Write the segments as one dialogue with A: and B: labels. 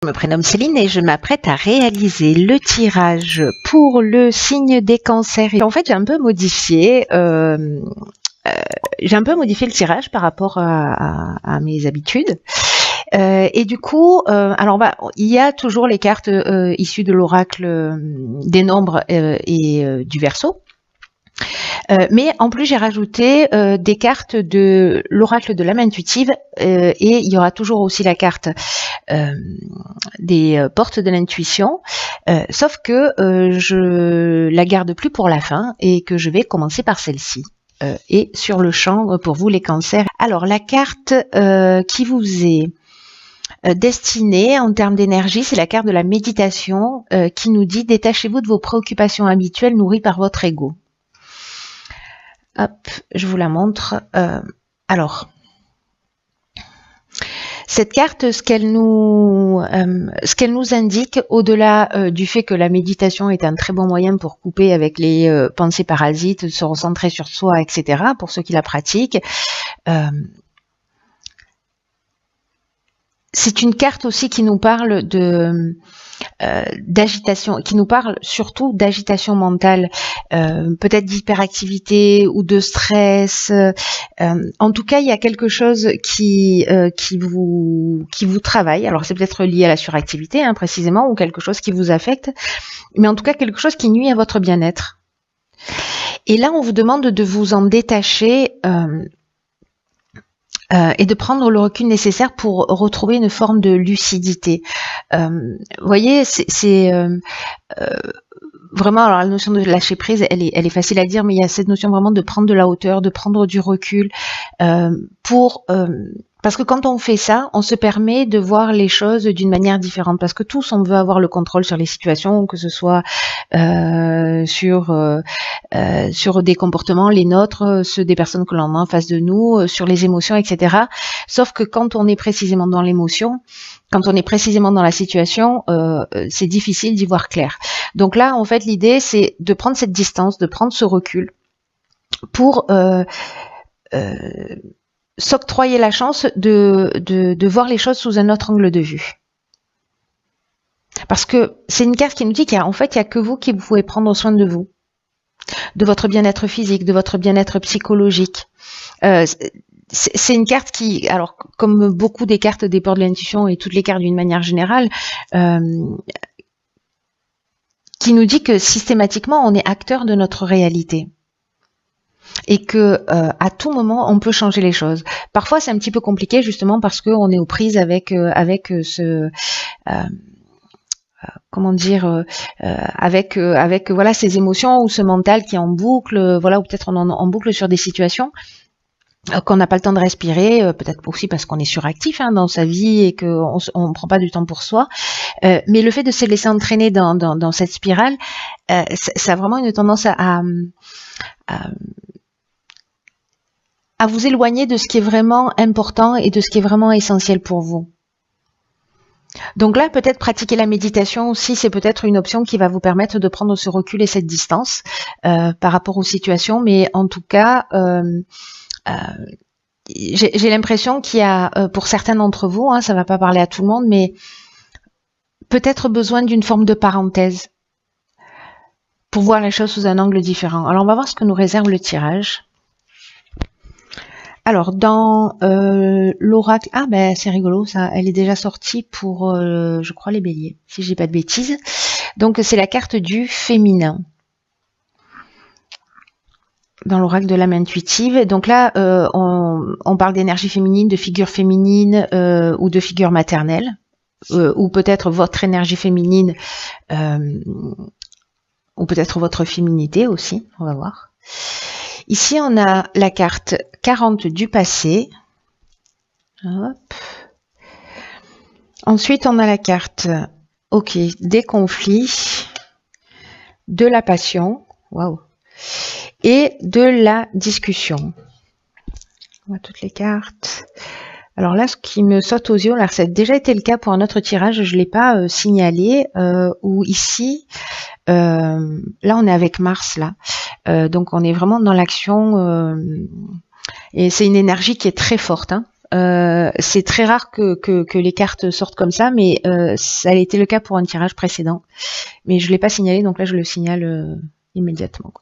A: Je me prénomme Céline et je m'apprête à réaliser le tirage pour le signe des cancers. Et en fait, j'ai un peu modifié le tirage par rapport à mes habitudes. Et du coup, il y a toujours les cartes issues de l'oracle des nombres et du Verseau. Mais en plus, j'ai rajouté des cartes de l'oracle de l'âme intuitive et il y aura toujours aussi la carte des portes de l'intuition, sauf que je la garde plus pour la fin et que je vais commencer par celle-ci. Et sur le champ, pour vous les cancers. Alors, la carte qui vous est destinée en termes d'énergie, c'est la carte de la méditation qui nous dit « Détachez-vous de vos préoccupations habituelles nourries par votre ego ». Hop, je vous la montre. Alors, cette carte, ce qu'elle nous indique, au-delà du fait que la méditation est un très bon moyen pour couper avec les pensées parasites, se recentrer sur soi, etc., pour ceux qui la pratiquent, c'est une carte aussi qui nous parle d'agitation, qui nous parle surtout d'agitation mentale, peut-être d'hyperactivité ou de stress. En tout cas, il y a quelque chose qui vous travaille. Alors, c'est peut-être lié à la suractivité, précisément, ou quelque chose qui vous affecte, mais en tout cas, quelque chose qui nuit à votre bien-être. Et là, on vous demande de vous en détacher et de prendre le recul nécessaire pour retrouver une forme de lucidité. Vous voyez, c'est vraiment, alors la notion de lâcher prise, elle est facile à dire, mais il y a cette notion vraiment de prendre de la hauteur, de prendre du recul, parce que quand on fait ça, on se permet de voir les choses d'une manière différente, parce que tous, on veut avoir le contrôle sur les situations, que ce soit sur des comportements, les nôtres, ceux des personnes que l'on a en face de nous, sur les émotions, etc. Sauf que quand on est précisément dans l'émotion, quand on est précisément dans la situation, c'est difficile d'y voir clair. Donc là, en fait, l'idée, c'est de prendre cette distance, de prendre ce recul pour s'octroyer la chance de voir les choses sous un autre angle de vue. Parce que c'est une carte qui nous dit qu'il y a que vous qui pouvez prendre soin de vous, de votre bien-être physique, de votre bien-être psychologique. C'est une carte qui, alors comme beaucoup des cartes des portes de l'intuition et toutes les cartes d'une manière générale, qui nous dit que systématiquement on est acteur de notre réalité et que à tout moment on peut changer les choses. Parfois c'est un petit peu compliqué justement parce qu'on est aux prises avec voilà ces émotions ou ce mental qui est en boucle, voilà, ou peut-être on en boucle sur des situations qu'on n'a pas le temps de respirer, peut-être aussi parce qu'on est suractif dans sa vie et qu'on ne prend pas du temps pour soi. Mais le fait de se laisser entraîner dans cette spirale, ça a vraiment une tendance à vous éloigner de ce qui est vraiment important et de ce qui est vraiment essentiel pour vous. Donc là, peut-être pratiquer la méditation aussi, c'est peut-être une option qui va vous permettre de prendre ce recul et cette distance par rapport aux situations. Mais en tout cas, j'ai l'impression qu'il y a, pour certains d'entre vous, ça va pas parler à tout le monde, mais peut-être besoin d'une forme de parenthèse pour voir les choses sous un angle différent. Alors, on va voir ce que nous réserve le tirage. Alors, dans l'oracle... Ah, ben, c'est rigolo, ça. Elle est déjà sortie pour, je crois, les béliers, si j'ai pas de bêtises. Donc, c'est la carte du féminin dans l'oracle de l'âme intuitive. Donc là, on parle d'énergie féminine, de figure féminine ou de figure maternelle, ou peut-être votre énergie féminine, ou peut-être votre féminité aussi, on va voir. Ici, on a la carte 40 du passé. Hop. Ensuite, on a la carte des conflits, de la passion. Waouh. Et de la discussion. On voit toutes les cartes. Alors là, ce qui me saute aux yeux, là, ça a déjà été le cas pour un autre tirage, je ne l'ai pas signalé, où ici, là on est avec Mars, là. Donc on est vraiment dans l'action, et c'est une énergie qui est très forte, C'est très rare que les cartes sortent comme ça, mais ça a été le cas pour un tirage précédent. Mais je ne l'ai pas signalé, donc là je le signale immédiatement.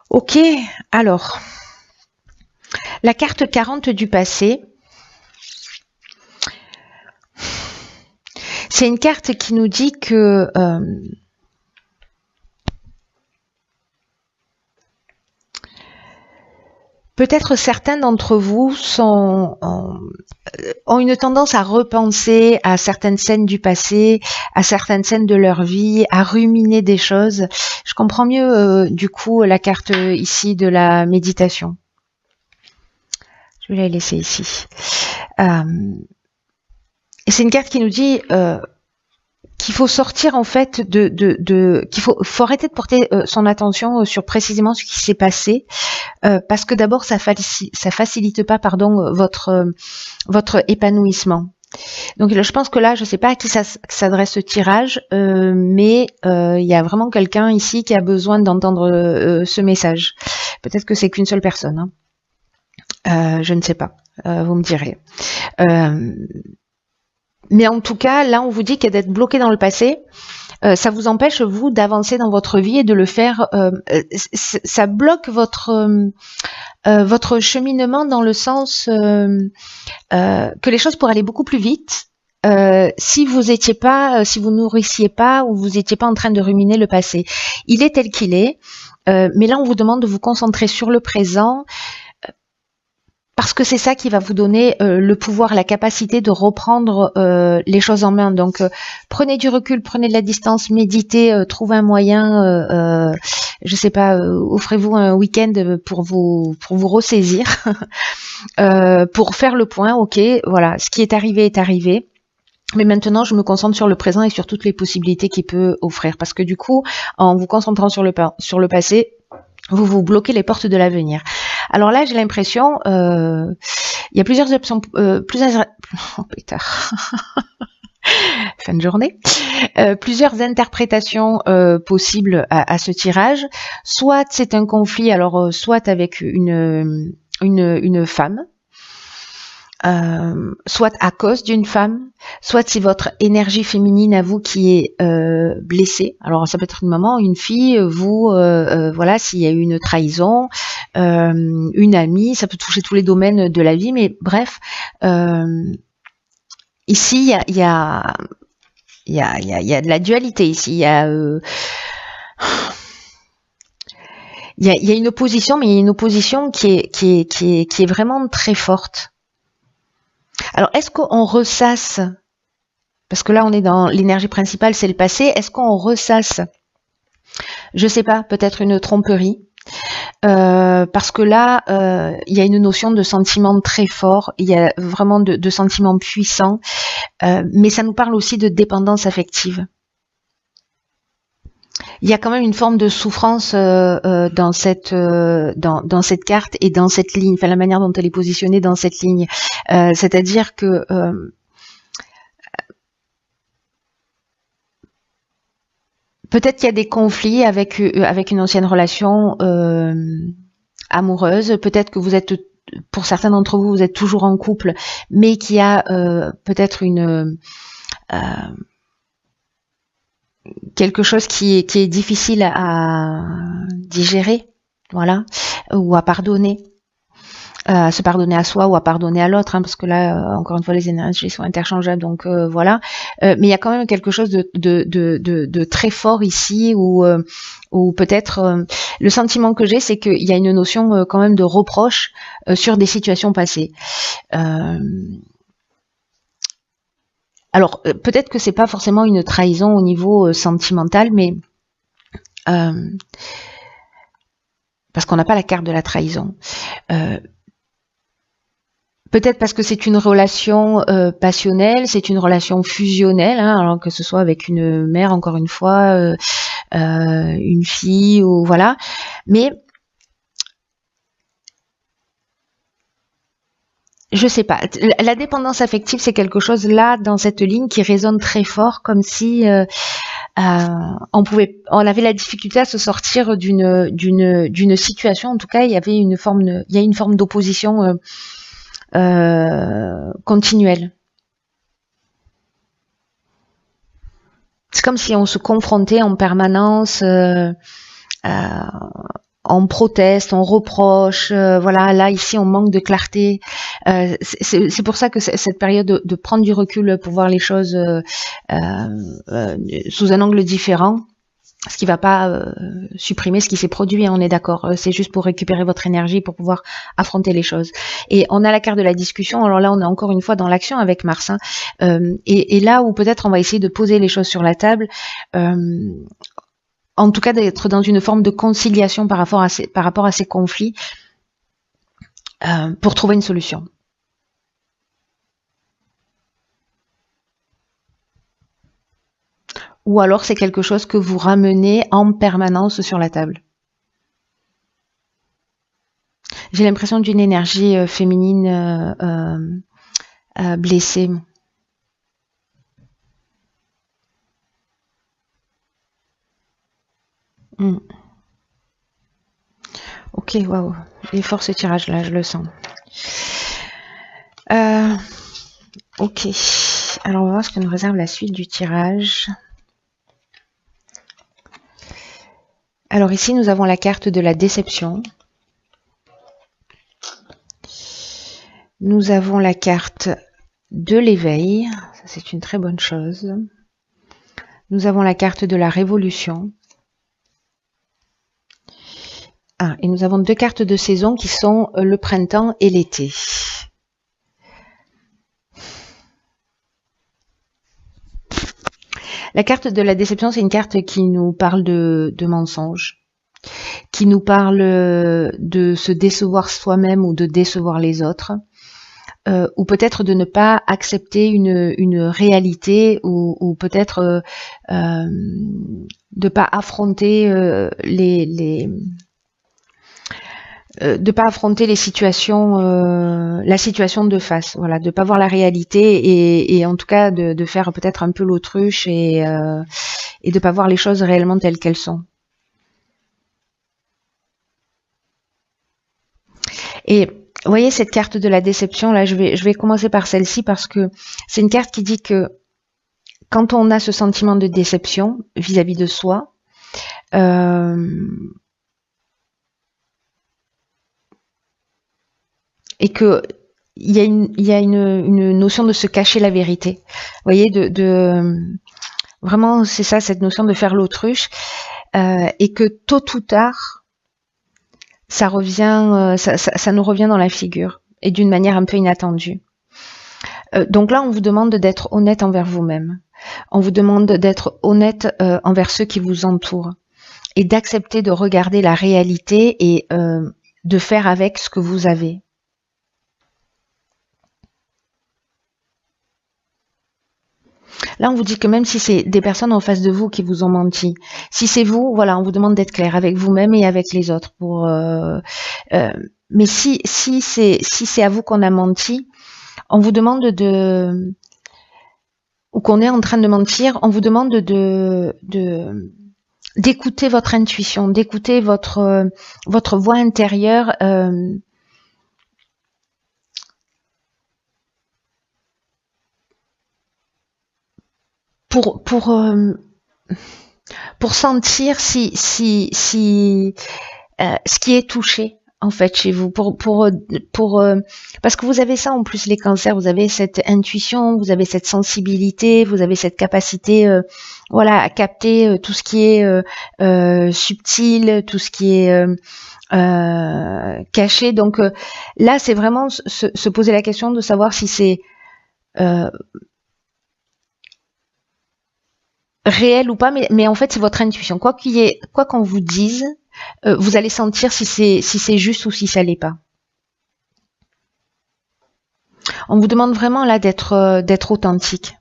A: Ok, alors, la carte 40 du passé. C'est une carte qui nous dit que peut-être certains d'entre vous ont une tendance à repenser à certaines scènes du passé, à certaines scènes de leur vie, à ruminer des choses. Je comprends mieux du coup la carte ici de la méditation. Je vais la laisser ici. Et c'est une carte qui nous dit qu'il faut sortir en fait qu'il faut arrêter de porter son attention sur précisément ce qui s'est passé, parce que d'abord ça facilite pas votre épanouissement. Donc je pense que là, je sais pas à qui s'adresse ce tirage, mais il y a vraiment quelqu'un ici qui a besoin d'entendre ce message. Peut-être que c'est qu'une seule personne, hein. Je ne sais pas, vous me direz. Mais en tout cas, là, on vous dit que d'être bloqué dans le passé, ça vous empêche, vous, d'avancer dans votre vie et de le faire. Ça bloque votre cheminement dans le sens que les choses pourraient aller beaucoup plus vite si vous nourrissiez pas ou vous étiez pas en train de ruminer le passé. Il est tel qu'il est, mais là, on vous demande de vous concentrer sur le présent. Parce que c'est ça qui va vous donner le pouvoir, la capacité de reprendre les choses en main. Donc, prenez du recul, prenez de la distance, méditez, trouvez un moyen, je sais pas, offrez-vous un week-end pour vous ressaisir, pour faire le point. Ok, voilà, ce qui est arrivé. Mais maintenant, je me concentre sur le présent et sur toutes les possibilités qu'il peut offrir. Parce que du coup, en vous concentrant sur le passé, vous bloquez les portes de l'avenir. Alors là, j'ai l'impression, il y a plusieurs options, fin de journée, plusieurs interprétations possibles à ce tirage. Soit c'est un conflit, alors soit avec une femme, soit à cause d'une femme, soit c'est votre énergie féminine à vous qui est blessée. Alors ça peut être une maman, une fille, vous, voilà, s'il y a eu une trahison, une amie, ça peut toucher tous les domaines de la vie, mais bref, ici il y a de la dualité ici, il y a une opposition, mais il y a une opposition qui est vraiment très forte. Alors, est-ce qu'on ressasse, parce que là on est dans l'énergie principale, c'est le passé, est-ce qu'on ressasse, je sais pas, peut-être une tromperie, parce que là, il y a une notion de sentiment très fort, il y a vraiment de sentiments puissants, mais ça nous parle aussi de dépendance affective. Il y a quand même une forme de souffrance dans cette carte et dans cette ligne, enfin la manière dont elle est positionnée dans cette ligne. C'est-à-dire que peut-être qu'il y a des conflits avec une ancienne relation amoureuse. Peut-être que vous êtes, pour certains d'entre vous, vous êtes toujours en couple, mais qu'il y a peut-être quelque chose qui est difficile à digérer, voilà, ou à pardonner, à se pardonner à soi ou à pardonner à l'autre, hein, parce que là, encore une fois, les énergies sont interchangeables, donc voilà. Mais il y a quand même quelque chose de très fort ici, où peut-être le sentiment que j'ai, c'est qu'il y a une notion quand même de reproche sur des situations passées. Alors, peut-être que c'est pas forcément une trahison au niveau sentimental, mais parce qu'on n'a pas la carte de la trahison. Peut-être parce que c'est une relation passionnelle, c'est une relation fusionnelle, hein, alors que ce soit avec une mère, encore une fois, une fille, ou voilà. Mais je sais pas. La dépendance affective, c'est quelque chose là dans cette ligne qui résonne très fort, comme si on avait la difficulté à se sortir d'une situation. En tout cas, il y a une forme d'opposition continuelle. C'est comme si on se confrontait en permanence, on proteste, on reproche, voilà, là ici on manque de clarté. C'est pour ça que cette période de prendre du recul pour voir les choses sous un angle différent, ce qui va pas supprimer ce qui s'est produit, hein, on est d'accord, c'est juste pour récupérer votre énergie pour pouvoir affronter les choses. Et on a la carte de la discussion, alors là on est encore une fois dans l'action avec Mars, hein, et là où peut-être on va essayer de poser les choses sur la table, en tout cas d'être dans une forme de conciliation par rapport à ces conflits pour trouver une solution. Ou alors c'est quelque chose que vous ramenez en permanence sur la table. J'ai l'impression d'une énergie féminine blessée. Ok, waouh, il est fort ce tirage là, je le sens. Ok, alors on va voir ce que nous réserve la suite du tirage. Alors ici nous avons la carte de la déception. Nous avons la carte de l'éveil, ça c'est une très bonne chose. Nous avons la carte de la révolution. Et nous avons deux cartes de saison qui sont le printemps et l'été. La carte de la déception, c'est une carte qui nous parle de mensonges, qui nous parle de se décevoir soi-même ou de décevoir les autres, ou peut-être de ne pas accepter une réalité, ou peut-être de pas affronter de pas affronter les situations, la situation de face, voilà, de pas voir la réalité et en tout cas de faire peut-être un peu l'autruche et de pas voir les choses réellement telles qu'elles sont. Et vous voyez cette carte de la déception là, je vais commencer par celle-ci parce que c'est une carte qui dit que quand on a ce sentiment de déception vis-à-vis de soi, et que il y a une notion de se cacher la vérité. Vous voyez, vraiment c'est ça, cette notion de faire l'autruche, et que tôt ou tard ça revient, ça nous revient dans la figure et d'une manière un peu inattendue. Donc là on vous demande d'être honnête envers vous-même. On vous demande d'être honnête envers ceux qui vous entourent et d'accepter de regarder la réalité et de faire avec ce que vous avez. Là, on vous dit que même si c'est des personnes en face de vous qui vous ont menti, si c'est vous, voilà, on vous demande d'être clair avec vous-même et avec les autres. Mais si c'est à vous qu'on a menti, on vous demande ou qu'on est en train de mentir, on vous demande d'écouter votre intuition, d'écouter votre voix intérieure. Pour sentir si ce qui est touché en fait chez vous, parce que vous avez ça en plus les cancers, vous avez cette intuition, vous avez cette sensibilité, vous avez cette capacité voilà à capter tout ce qui est subtil, tout ce qui est caché. Donc là c'est vraiment se poser la question de savoir si c'est réel ou pas, mais en fait c'est votre intuition. Quoi qu'on vous dise, vous allez sentir si c'est juste ou si ça l'est pas. On vous demande vraiment là d'être authentique.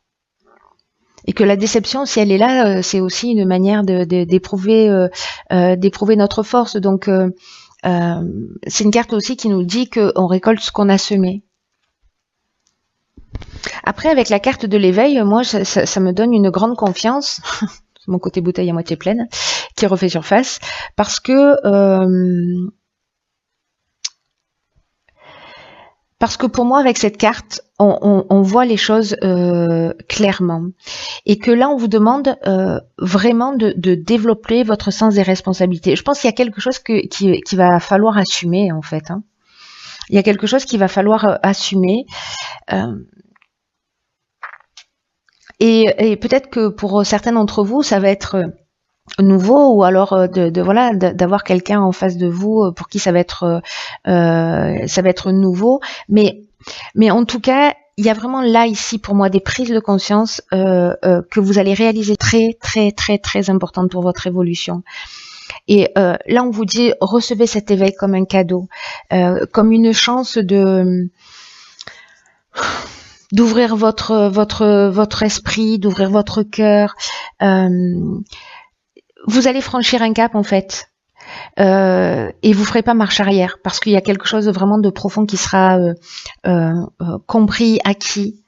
A: Et que la déception, si elle est là, c'est aussi une manière d'éprouver notre force. Donc c'est une carte aussi qui nous dit qu'on récolte ce qu'on a semé. Après, avec la carte de l'éveil, moi, ça me donne une grande confiance, mon côté bouteille à moitié pleine, qui refait surface, parce que Parce que pour moi, avec cette carte, on voit les choses clairement. Et que là, on vous demande vraiment de développer votre sens des responsabilités. Je pense qu'il y a quelque chose qui va falloir assumer, en fait. Hein. Il y a quelque chose qu'il va falloir assumer. Et peut-être que pour certains d'entre vous, ça va être nouveau, ou alors d'avoir quelqu'un en face de vous pour qui ça va être nouveau, mais en tout cas il y a vraiment là ici pour moi des prises de conscience que vous allez réaliser très très très très importantes pour votre évolution. Et là on vous dit recevez cet éveil comme un cadeau, comme une chance d'ouvrir votre esprit, d'ouvrir votre cœur. Vous allez franchir un cap en fait, et vous ferez pas marche arrière parce qu'il y a quelque chose vraiment de profond qui sera compris, acquis.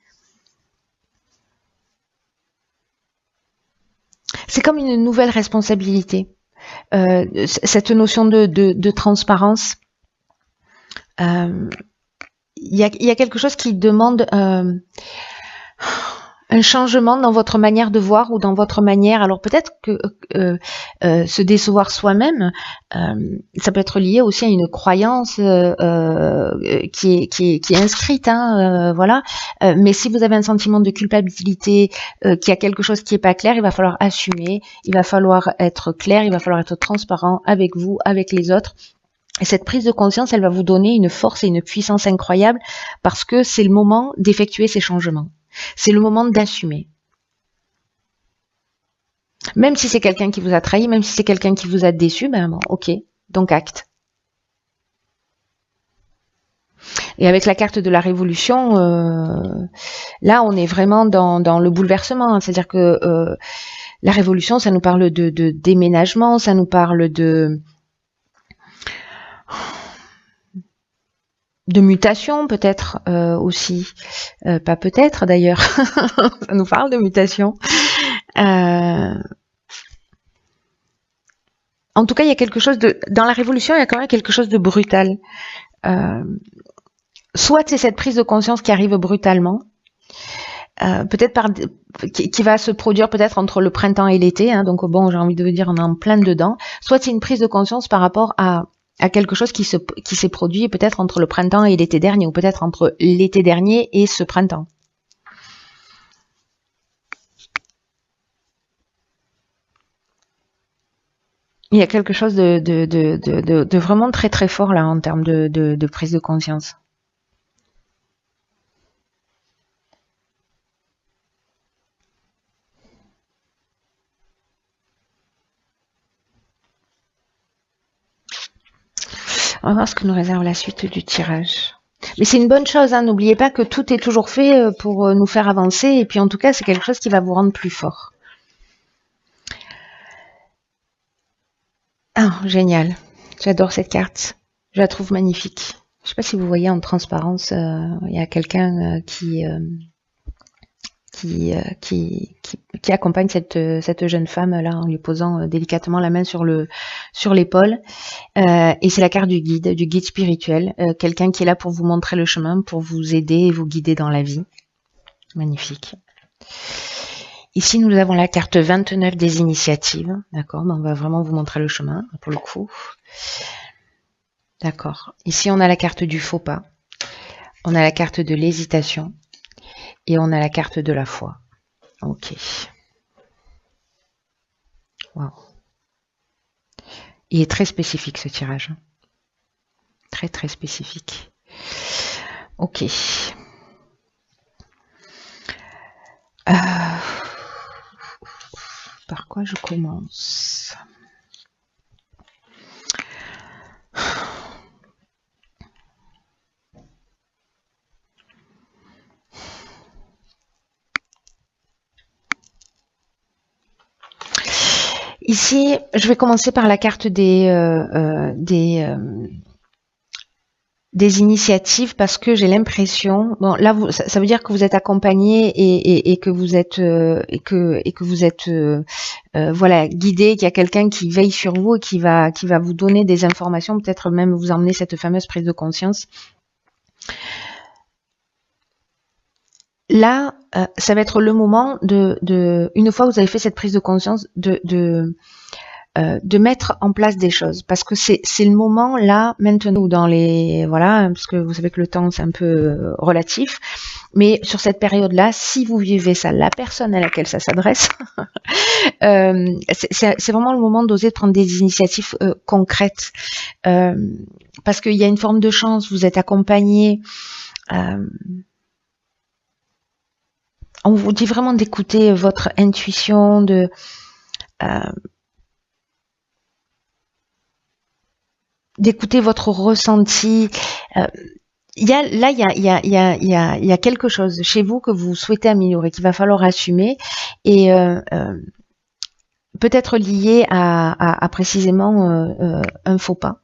A: C'est comme une nouvelle responsabilité, cette notion de transparence. Il y a quelque chose qui demande un changement dans votre manière de voir ou dans votre manière. Alors peut-être que se décevoir soi-même, ça peut être lié aussi à une croyance qui est inscrite, hein, voilà. Mais si vous avez un sentiment de culpabilité, qu'il y a quelque chose qui n'est pas clair, il va falloir assumer, il va falloir être clair, il va falloir être transparent avec vous, avec les autres. Et cette prise de conscience, elle va vous donner une force et une puissance incroyable parce que c'est le moment d'effectuer ces changements. C'est le moment d'assumer. Même si c'est quelqu'un qui vous a trahi, même si c'est quelqu'un qui vous a déçu, ben bon, ok, donc acte. Et avec la carte de la révolution, là on est vraiment dans le bouleversement. Hein. C'est-à-dire que la révolution, ça nous parle de déménagement, ça nous parle de mutation peut-être aussi, pas peut-être d'ailleurs, ça nous parle de mutation. En tout cas, il y a quelque chose dans la révolution, il y a quand même quelque chose de brutal. Soit c'est cette prise de conscience qui arrive brutalement, peut-être qui va se produire peut-être entre le printemps et l'été, hein, donc bon, j'ai envie de vous dire, on est en plein dedans. Soit c'est une prise de conscience par rapport à quelque chose qui s'est produit peut-être entre le printemps et l'été dernier, ou peut-être entre l'été dernier et ce printemps. Il y a quelque chose de vraiment très très fort là en termes de prise de conscience. On va voir ce que nous réserve la suite du tirage. Mais c'est une bonne chose, hein. N'oubliez pas que tout est toujours fait pour nous faire avancer, et puis en tout cas c'est quelque chose qui va vous rendre plus fort. Ah, génial. J'adore cette carte. Je la trouve magnifique. Je ne sais pas si vous voyez en transparence, il y a quelqu'un qui accompagne cette jeune femme là en lui posant délicatement la main sur l'épaule, et c'est la carte du guide spirituel, quelqu'un qui est là pour vous montrer le chemin, pour vous aider et vous guider dans la vie. Magnifique. Ici nous avons la carte 29 des initiatives, d'accord, on va vraiment vous montrer le chemin pour le coup. D'accord. Ici on a la carte du faux pas, on a la carte de l'hésitation, et on a la carte de la foi. Ok. Wow. Il est très spécifique ce tirage. Très très spécifique. Ok. Par quoi je commence ? Ici, je vais commencer par la carte des initiatives, parce que j'ai l'impression, bon là ça veut dire que vous êtes accompagné et que vous êtes voilà, guidé, qu'il y a quelqu'un qui veille sur vous et qui va vous donner des informations, peut-être même vous emmener cette fameuse prise de conscience. là, ça va être le moment une fois que vous avez fait cette prise de conscience, de mettre en place des choses, parce que c'est le moment là maintenant où dans les voilà, parce que vous savez que le temps c'est un peu relatif, mais sur cette période là, si vous vivez ça, la personne à laquelle ça s'adresse, c'est vraiment le moment d'oser prendre des initiatives concrètes, parce qu'il y a une forme de chance, vous êtes accompagné. On vous dit vraiment d'écouter votre intuition, d'écouter votre ressenti. Il y a quelque chose chez vous que vous souhaitez améliorer, qu'il va falloir assumer, et peut-être lié à précisément un faux pas.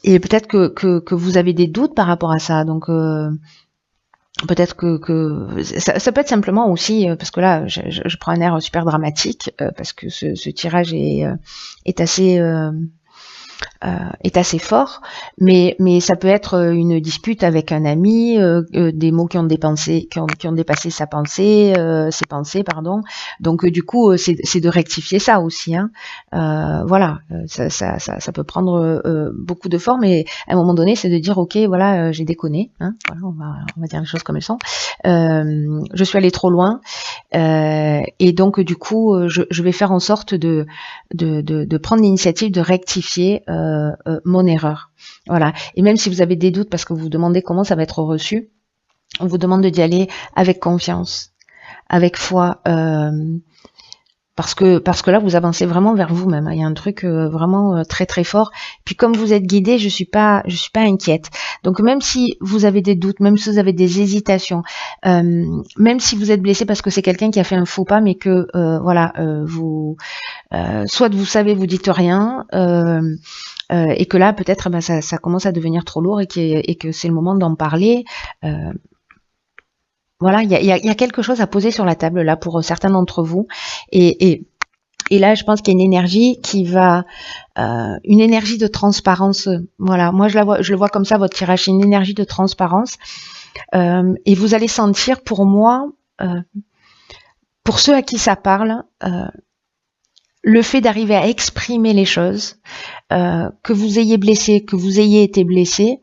A: Et peut-être que vous avez des doutes par rapport à ça, donc peut-être que ça peut être simplement aussi, parce que là je prends un air super dramatique, parce que ce tirage est assez fort, mais ça peut être une dispute avec un ami, des mots qui ont dépassé ses pensées, pardon. Donc du coup c'est de rectifier ça aussi, hein. Voilà, ça peut prendre beaucoup de formes, et à un moment donné c'est de dire ok, voilà, j'ai déconné, hein. Voilà, on va dire les choses comme elles sont. Je suis allée trop loin, et donc du coup je vais faire en sorte de prendre l'initiative de rectifier mon erreur. Voilà. Et même si vous avez des doutes parce que vous vous demandez comment ça va être reçu, on vous demande d'y aller avec confiance, avec foi, parce que là vous avancez vraiment vers vous-même. Il y a un truc vraiment très très fort. Puis comme vous êtes guidé, je suis pas inquiète. Donc même si vous avez des doutes, même si vous avez des hésitations, même si vous êtes blessé parce que c'est quelqu'un qui a fait un faux pas, mais que voilà, vous soit vous savez, vous dites rien, et que là peut-être ça commence à devenir trop lourd, et que c'est le moment d'en parler. Voilà, il y a quelque chose à poser sur la table là pour certains d'entre vous, et là je pense qu'il y a une énergie qui va, une énergie de transparence. Voilà, moi je le vois comme ça, votre tirage, c'est une énergie de transparence, et vous allez sentir, pour moi, pour ceux à qui ça parle, le fait d'arriver à exprimer les choses, que vous ayez blessé, que vous ayez été blessé,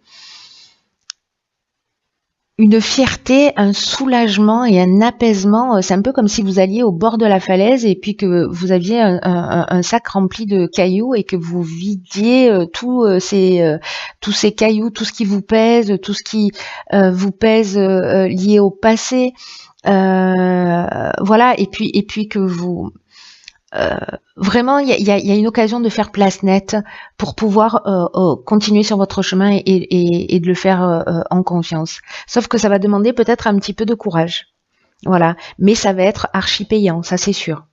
A: une fierté, un soulagement et un apaisement. C'est un peu comme si vous alliez au bord de la falaise et puis que vous aviez un sac rempli de cailloux et que vous vidiez tous ces cailloux, tout ce qui vous pèse, tout ce qui vous pèse lié au passé. Voilà, et puis que vous... vraiment, il y a une occasion de faire place nette pour pouvoir continuer sur votre chemin et de le faire en confiance. Sauf que ça va demander peut-être un petit peu de courage. Voilà, mais ça va être archi payant, ça c'est sûr.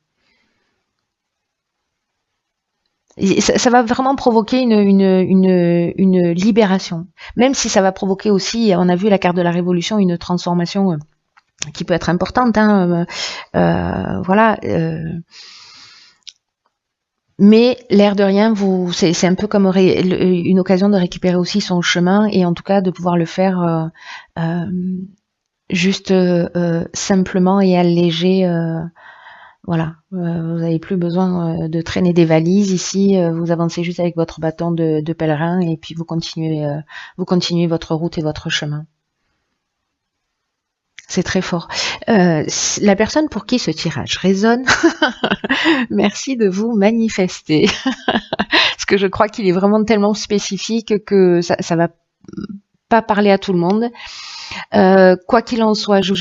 A: Et ça va vraiment provoquer une libération. Même si ça va provoquer aussi, on a vu la carte de la révolution, une transformation qui peut être importante, hein, voilà. Mais l'air de rien, c'est un peu comme une occasion de récupérer aussi son chemin, et en tout cas de pouvoir le faire juste simplement et allégé. Voilà, vous n'avez plus besoin de traîner des valises ici. Vous avancez juste avec votre bâton de pèlerin, et puis vous continuez votre route et votre chemin. C'est très fort. La personne pour qui ce tirage résonne, merci de vous manifester. Parce que je crois qu'il est vraiment tellement spécifique que ça va pas parler à tout le monde. Quoi qu'il en soit, je